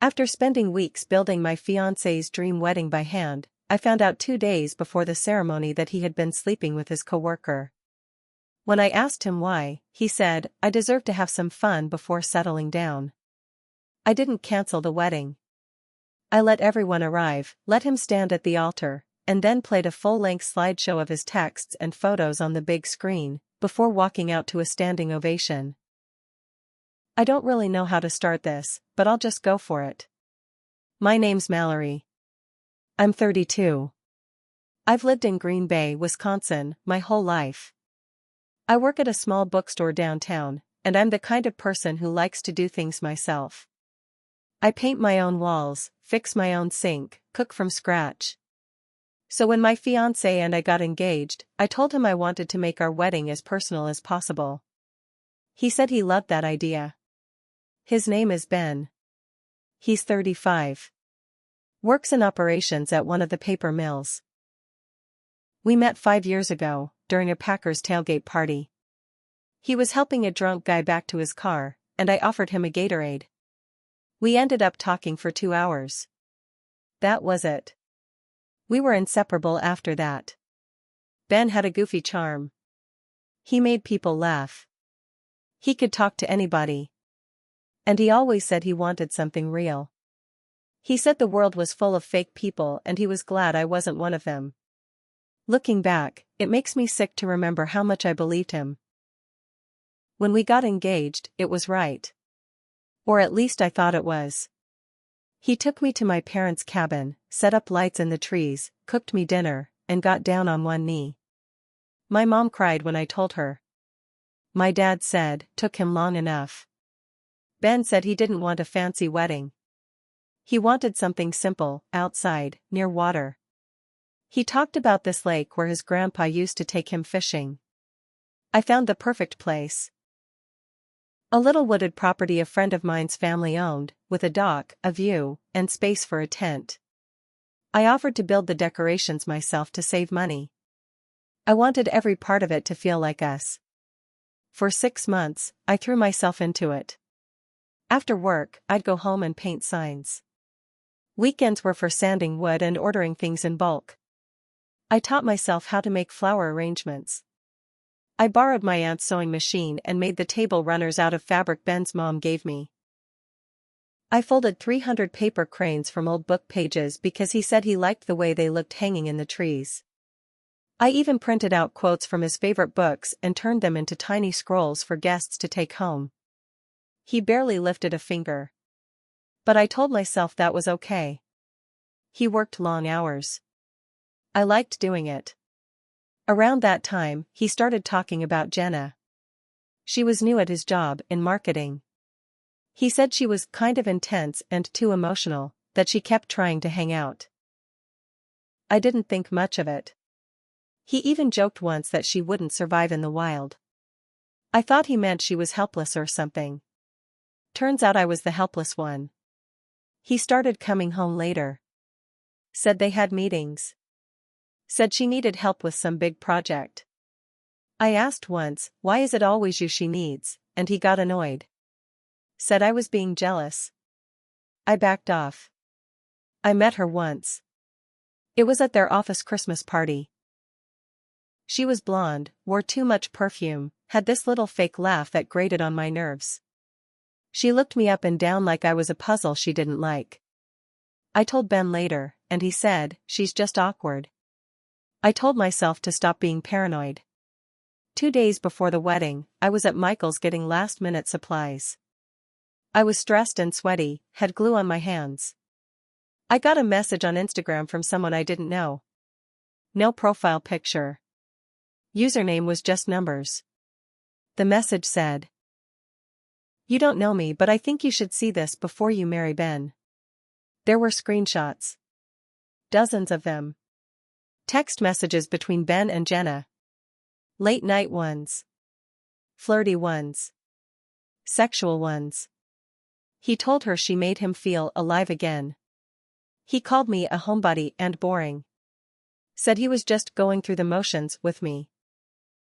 After spending weeks building my fiancé's dream wedding by hand, I found out 2 days before the ceremony that he had been sleeping with his coworker. When I asked him why, he said, "I deserve to have some fun before settling down." I didn't cancel the wedding. I let everyone arrive, let him stand at the altar, and then played a full-length slideshow of his texts and photos on the big screen, before walking out to a standing ovation. I don't really know how to start this, but I'll just go for it. My name's Mallory. I'm 32. I've lived in Green Bay, Wisconsin, my whole life. I work at a small bookstore downtown, and I'm the kind of person who likes to do things myself. I paint my own walls, fix my own sink, cook from scratch. So when my fiancé and I got engaged, I told him I wanted to make our wedding as personal as possible. He said he loved that idea. His name is Ben. He's 35. Works in operations at one of the paper mills. We met 5 years ago, during a Packers tailgate party. He was helping a drunk guy back to his car, and I offered him a Gatorade. We ended up talking for 2 hours. That was it. We were inseparable after that. Ben had a goofy charm. He made people laugh. He could talk to anybody. And he always said he wanted something real. He said the world was full of fake people and he was glad I wasn't one of them. Looking back, it makes me sick to remember how much I believed him. When we got engaged, it was right. Or at least I thought it was. He took me to my parents' cabin, set up lights in the trees, cooked me dinner, and got down on one knee. My mom cried when I told her. My dad said, "Took him long enough." Ben said he didn't want a fancy wedding. He wanted something simple, outside, near water. He talked about this lake where his grandpa used to take him fishing. I found the perfect place. A little wooded property a friend of mine's family owned, with a dock, a view, and space for a tent. I offered to build the decorations myself to save money. I wanted every part of it to feel like us. For 6 months, I threw myself into it. After work, I'd go home and paint signs. Weekends were for sanding wood and ordering things in bulk. I taught myself how to make flower arrangements. I borrowed my aunt's sewing machine and made the table runners out of fabric Ben's mom gave me. I folded 300 paper cranes from old book pages because he said he liked the way they looked hanging in the trees. I even printed out quotes from his favorite books and turned them into tiny scrolls for guests to take home. He barely lifted a finger. But I told myself that was okay. He worked long hours. I liked doing it. Around that time, he started talking about Jenna. She was new at his job in marketing. He said she was kind of intense and too emotional, that she kept trying to hang out. I didn't think much of it. He even joked once that she wouldn't survive in the wild. I thought he meant she was helpless or something. Turns out I was the helpless one. He started coming home later. Said they had meetings. Said she needed help with some big project. I asked once, "Why is it always you she needs?" and he got annoyed. Said I was being jealous. I backed off. I met her once. It was at their office Christmas party. She was blonde, wore too much perfume, had this little fake laugh that grated on my nerves. She looked me up and down like I was a puzzle she didn't like. I told Ben later, and he said, "She's just awkward." I told myself to stop being paranoid. 2 days before the wedding, I was at Michael's getting last-minute supplies. I was stressed and sweaty, had glue on my hands. I got a message on Instagram from someone I didn't know. No profile picture. Username was just numbers. The message said, "You don't know me, but I think you should see this before you marry Ben." There were screenshots. Dozens of them. Text messages between Ben and Jenna. Late night ones. Flirty ones. Sexual ones. He told her she made him feel alive again. He called me a homebody and boring. Said he was just going through the motions with me.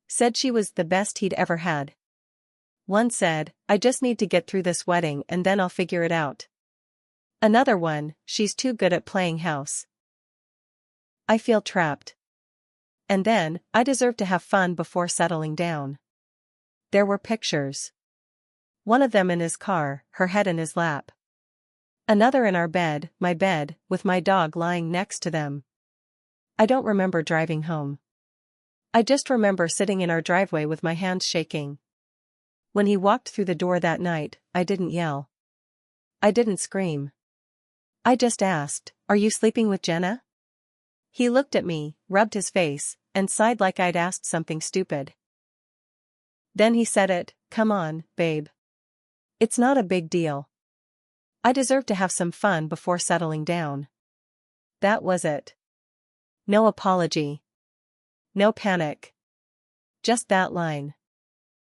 Said she was the best he'd ever had. One said, "I just need to get through this wedding and then I'll figure it out." Another one, she's too good at playing house. I feel trapped. And then, I deserve to have fun before settling down. There were pictures. One of them in his car, her head in his lap. Another in our bed, my bed, with my dog lying next to them. I don't remember driving home. I just remember sitting in our driveway with my hands shaking. When he walked through the door that night, I didn't yell. I didn't scream. I just asked, "Are you sleeping with Jenna?" He looked at me, rubbed his face, and sighed like I'd asked something stupid. Then he said it, "Come on, babe. It's not a big deal. I deserve to have some fun before settling down." That was it. No apology. No panic. Just that line.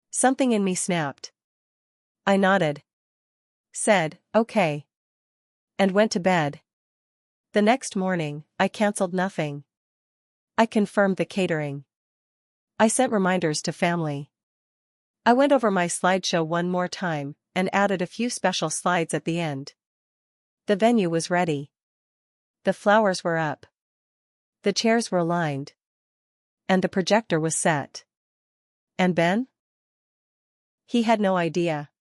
Something in me snapped. I nodded. Said, "Okay." And went to bed. The next morning, I canceled nothing. I confirmed the catering. I sent reminders to family. I went over my slideshow one more time, and added a few special slides at the end. The venue was ready. The flowers were up. The chairs were lined. And the projector was set. And Ben? He had no idea.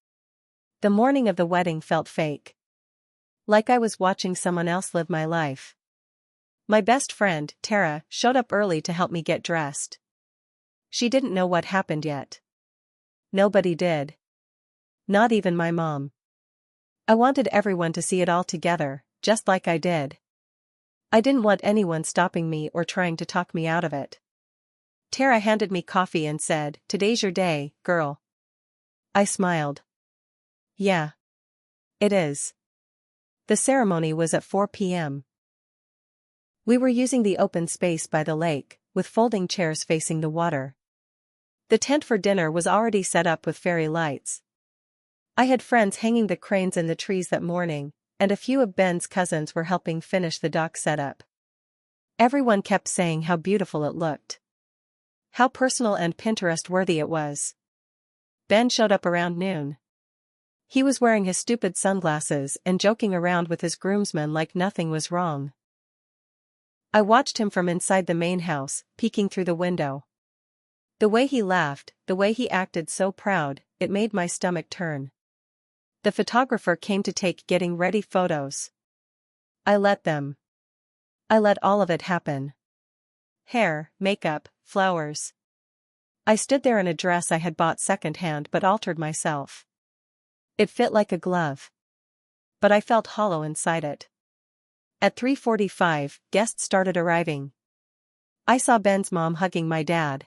The morning of the wedding felt fake. Like I was watching someone else live my life. My best friend, Tara, showed up early to help me get dressed. She didn't know what happened yet. Nobody did. Not even my mom. I wanted everyone to see it all together, just like I did. I didn't want anyone stopping me or trying to talk me out of it. Tara handed me coffee and said, "Today's your day, girl." I smiled. Yeah. It is. The ceremony was at 4 p.m. We were using the open space by the lake, with folding chairs facing the water. The tent for dinner was already set up with fairy lights. I had friends hanging the cranes in the trees that morning, and a few of Ben's cousins were helping finish the dock setup. Everyone kept saying how beautiful it looked. How personal and Pinterest-worthy it was. Ben showed up around noon. He was wearing his stupid sunglasses and joking around with his groomsmen like nothing was wrong. I watched him from inside the main house, peeking through the window. The way he laughed, the way he acted so proud, it made my stomach turn. The photographer came to take getting ready photos. I let them. I let all of it happen. Hair, makeup, flowers. I stood there in a dress I had bought secondhand but altered myself. It fit like a glove. But I felt hollow inside it. At 3:45, guests started arriving. I saw Ben's mom hugging my dad.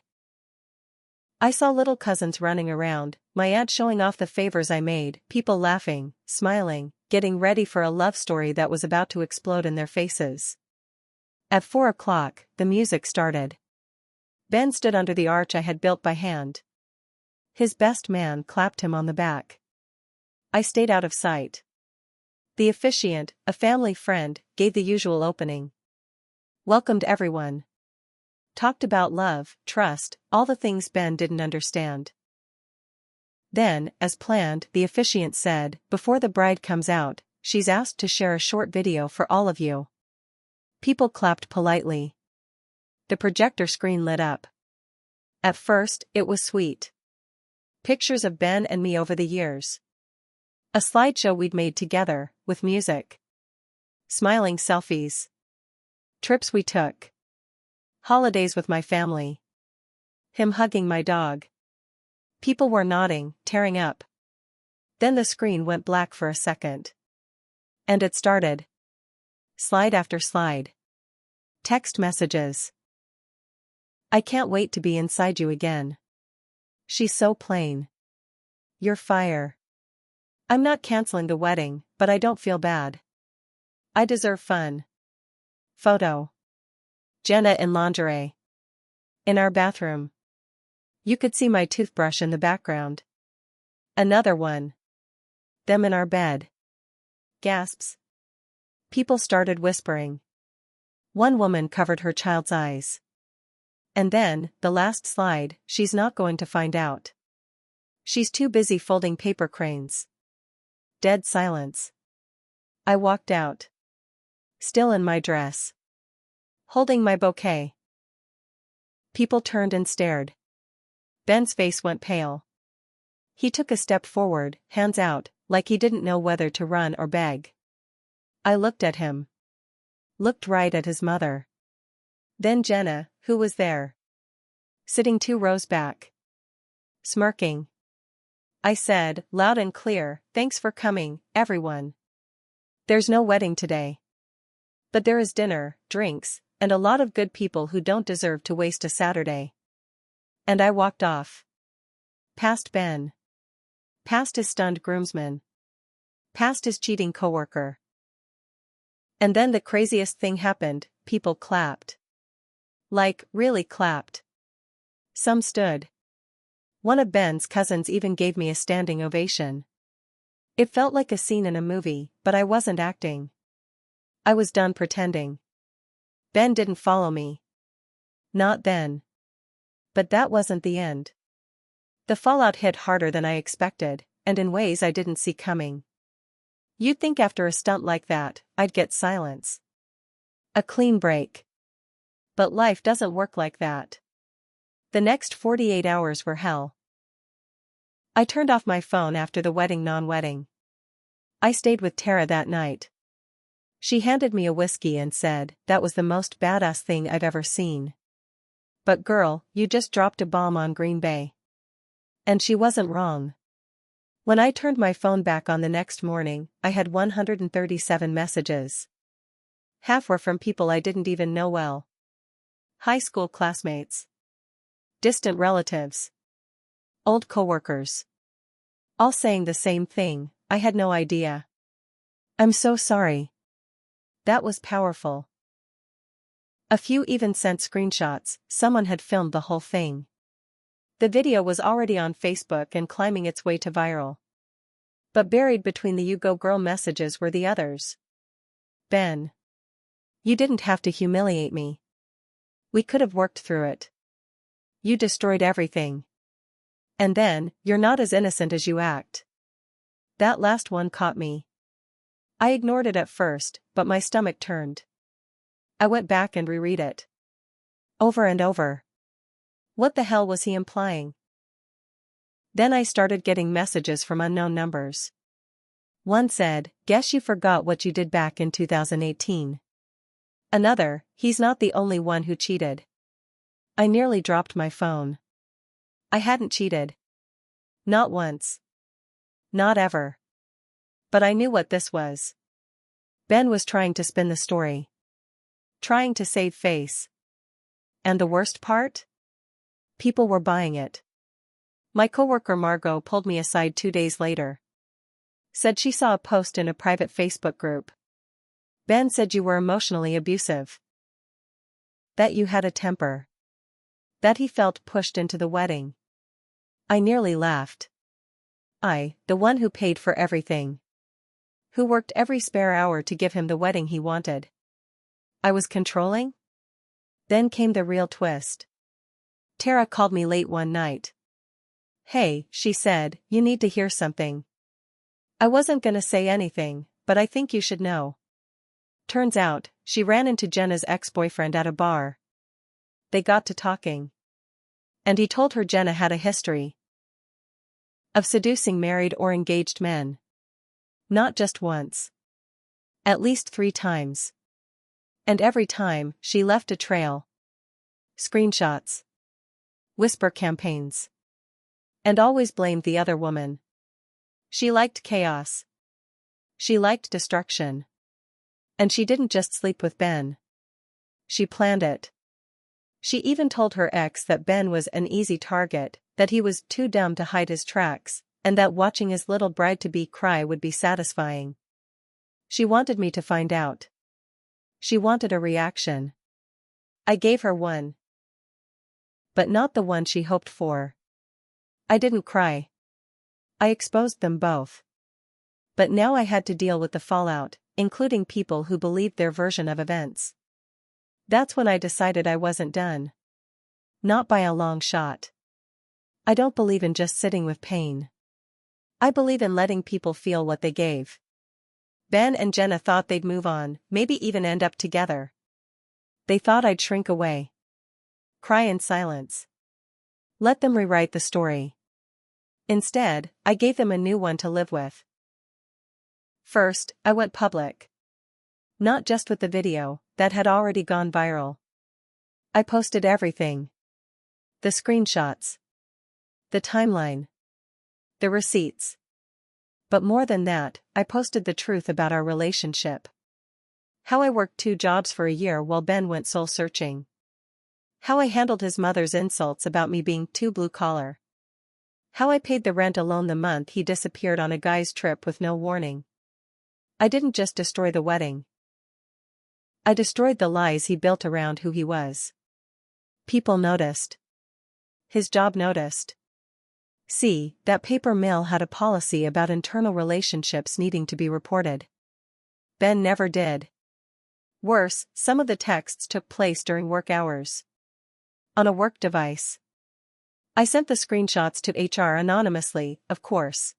I saw little cousins running around, my aunt showing off the favors I made, people laughing, smiling, getting ready for a love story that was about to explode in their faces. At 4 o'clock, the music started. Ben stood under the arch I had built by hand. His best man clapped him on the back. I stayed out of sight. The officiant, a family friend, gave the usual opening. Welcomed everyone. Talked about love, trust, all the things Ben didn't understand. Then, as planned, the officiant said, "Before the bride comes out, she's asked to share a short video for all of you." People clapped politely. The projector screen lit up. At first, it was sweet. Pictures of Ben and me over the years. A slideshow we'd made together, with music. Smiling selfies. Trips we took. Holidays with my family. Him hugging my dog. People were nodding, tearing up. Then the screen went black for a second. And it started. Slide after slide. Text messages. "I can't wait to be inside you again. She's so plain. You're fire. I'm not canceling the wedding, but I don't feel bad. I deserve fun." Photo. Jenna in lingerie. In our bathroom. You could see my toothbrush in the background. Another one. Them in our bed. Gasps. People started whispering. One woman covered her child's eyes. And then, the last slide, "She's not going to find out. She's too busy folding paper cranes." Dead silence. I walked out. Still in my dress. Holding my bouquet. People turned and stared. Ben's face went pale. He took a step forward, hands out, like he didn't know whether to run or beg. I looked at him. Looked right at his mother. Then Jenna, who was there. Sitting 2 rows back. Smirking. I said, loud and clear, "Thanks for coming, everyone. There's no wedding today. But there is dinner, drinks, and a lot of good people who don't deserve to waste a Saturday." And I walked off. Past Ben. Past his stunned groomsmen. Past his cheating coworker. And then the craziest thing happened, people clapped. Like, really clapped. Some stood. One of Ben's cousins even gave me a standing ovation. It felt like a scene in a movie, but I wasn't acting. I was done pretending. Ben didn't follow me. Not then. But that wasn't the end. The fallout hit harder than I expected, and in ways I didn't see coming. You'd think after a stunt like that, I'd get silence. A clean break. But life doesn't work like that. The next 48 hours were hell. I turned off my phone after the wedding non-wedding. I stayed with Tara that night. She handed me a whiskey and said, "That was the most badass thing I've ever seen. But girl, you just dropped a bomb on Green Bay." And she wasn't wrong. When I turned my phone back on the next morning, I had 137 messages. Half were from people I didn't even know well. High school classmates. Distant relatives. Old coworkers. All saying the same thing, "I had no idea. I'm so sorry." That was powerful. A few even sent screenshots. Someone had filmed the whole thing. The video was already on Facebook and climbing its way to viral. But buried between the "you go girl" messages were the others. Ben. You didn't have to humiliate me. We could have worked through it. You destroyed everything. And then, you're not as innocent as you act. That last one caught me. I ignored it at first, but my stomach turned. I went back and reread it. Over and over. What the hell was he implying? Then I started getting messages from unknown numbers. One said, "Guess you forgot what you did back in 2018. Another, "He's not the only one who cheated." I nearly dropped my phone. I hadn't cheated. Not once. Not ever. But I knew what this was. Ben was trying to spin the story. Trying to save face. And the worst part? People were buying it. My coworker Margot pulled me aside 2 days later. Said she saw a post in a private Facebook group. Ben said you were emotionally abusive. That you had a temper. That he felt pushed into the wedding. I nearly laughed. I, the one who paid for everything. Who worked every spare hour to give him the wedding he wanted. I was controlling? Then came the real twist. Tara called me late one night. "Hey," she said, "you need to hear something." I wasn't gonna say anything, but I think you should know. Turns out, she ran into Jenna's ex-boyfriend at a bar. They got to talking. And he told her Jenna had a history of seducing married or engaged men. Not just once. At least 3 times. And every time, she left a trail. Screenshots. Whisper campaigns. And always blamed the other woman. She liked chaos. She liked destruction. And she didn't just sleep with Ben. She planned it. She even told her ex that Ben was an easy target, that he was too dumb to hide his tracks, and that watching his little bride-to-be cry would be satisfying. She wanted me to find out. She wanted a reaction. I gave her one. But not the one she hoped for. I didn't cry. I exposed them both. But now I had to deal with the fallout, including people who believed their version of events. That's when I decided I wasn't done. Not by a long shot. I don't believe in just sitting with pain. I believe in letting people feel what they gave. Ben and Jenna thought they'd move on, maybe even end up together. They thought I'd shrink away. Cry in silence. Let them rewrite the story. Instead, I gave them a new one to live with. First, I went public. Not just with the video, that had already gone viral. I posted everything. The screenshots. The timeline. The receipts. But more than that, I posted the truth about our relationship. How I worked 2 jobs for a year while Ben went soul searching. How I handled his mother's insults about me being too blue-collar. How I paid the rent alone the month he disappeared on a guy's trip with no warning. I didn't just destroy the wedding. I destroyed the lies he built around who he was. People noticed. His job noticed. See, that paper mill had a policy about internal relationships needing to be reported. Ben never did. Worse, some of the texts took place during work hours. On a work device. I sent the screenshots to HR anonymously, of course.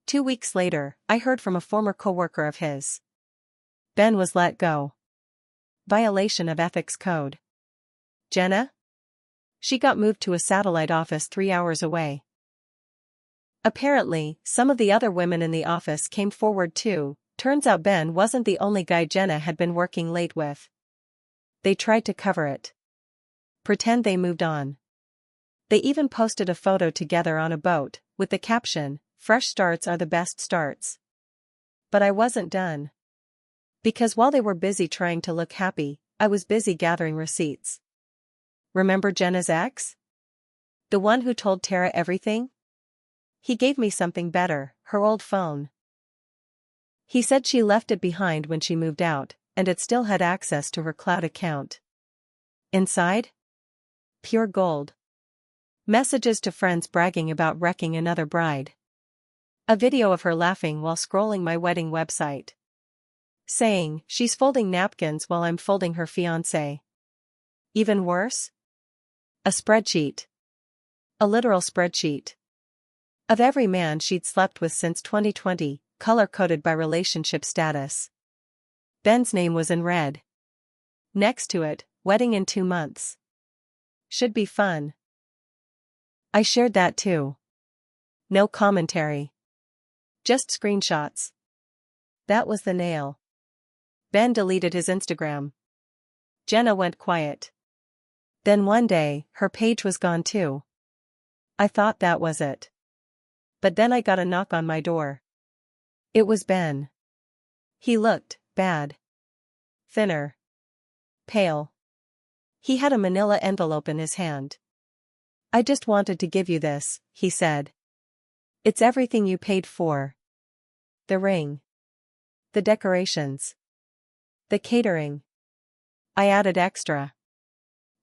2 weeks later, I heard from a former coworker of his. Ben was let go. Violation of ethics code. Jenna? She got moved to a satellite office 3 hours away. Apparently, some of the other women in the office came forward too. Turns out Ben wasn't the only guy Jenna had been working late with. They tried to cover it. Pretend they moved on. They even posted a photo together on a boat, with the caption, "Fresh starts are the best starts." But I wasn't done. Because while they were busy trying to look happy, I was busy gathering receipts. Remember Jenna's ex? The one who told Tara everything? He gave me something better, her old phone. He said she left it behind when she moved out, and it still had access to her cloud account. Inside? Pure gold. Messages to friends bragging about wrecking another bride. A video of her laughing while scrolling my wedding website. Saying, she's folding napkins while I'm folding her fiancé. Even worse? A spreadsheet. A literal spreadsheet. Of every man she'd slept with since 2020, color-coded by relationship status. Ben's name was in red. Next to it, wedding in 2 months. Should be fun. I shared that too. No commentary. Just screenshots. That was the nail. Ben deleted his Instagram. Jenna went quiet. Then one day, her page was gone too. I thought that was it. But then I got a knock on my door. It was Ben. He looked bad. Thinner. Pale. He had a manila envelope in his hand. "I just wanted to give you this," he said. "It's everything you paid for. The ring. The decorations. The catering. I added extra.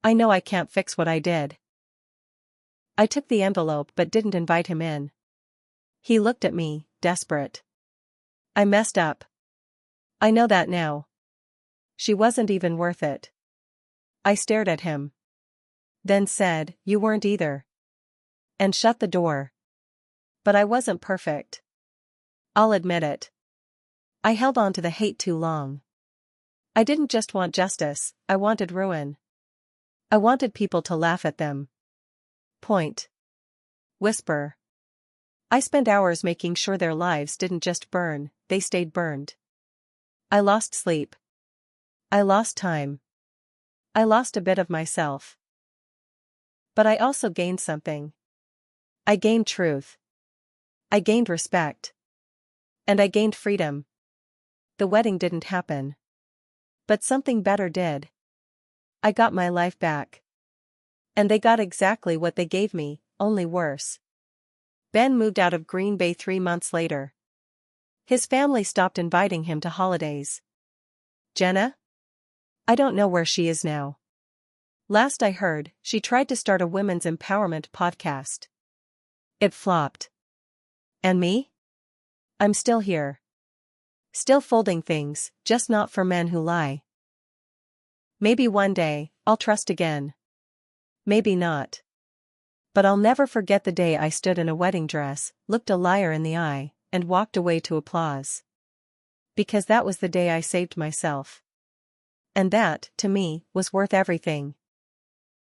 I know I can't fix what I did." I took the envelope but didn't invite him in. He looked at me, desperate. I messed up. I know that now. She wasn't even worth it. I stared at him. Then said, "You weren't either." And shut the door. But I wasn't perfect. I'll admit it. I held on to the hate too long. I didn't just want justice, I wanted ruin. I wanted people to laugh at them. Point. Whisper. I spent hours making sure their lives didn't just burn, they stayed burned. I lost sleep. I lost time. I lost a bit of myself. But I also gained something. I gained truth. I gained respect. And I gained freedom. The wedding didn't happen. But something better did. I got my life back. And they got exactly what they gave me, only worse. Ben moved out of Green Bay 3 months later. His family stopped inviting him to holidays. Jenna? I don't know where she is now. Last I heard, she tried to start a women's empowerment podcast. It flopped. And me? I'm still here. Still folding things, just not for men who lie. Maybe one day, I'll trust again. Maybe not. But I'll never forget the day I stood in a wedding dress, looked a liar in the eye, and walked away to applause. because that was the day I saved myself. And that, to me, was worth everything.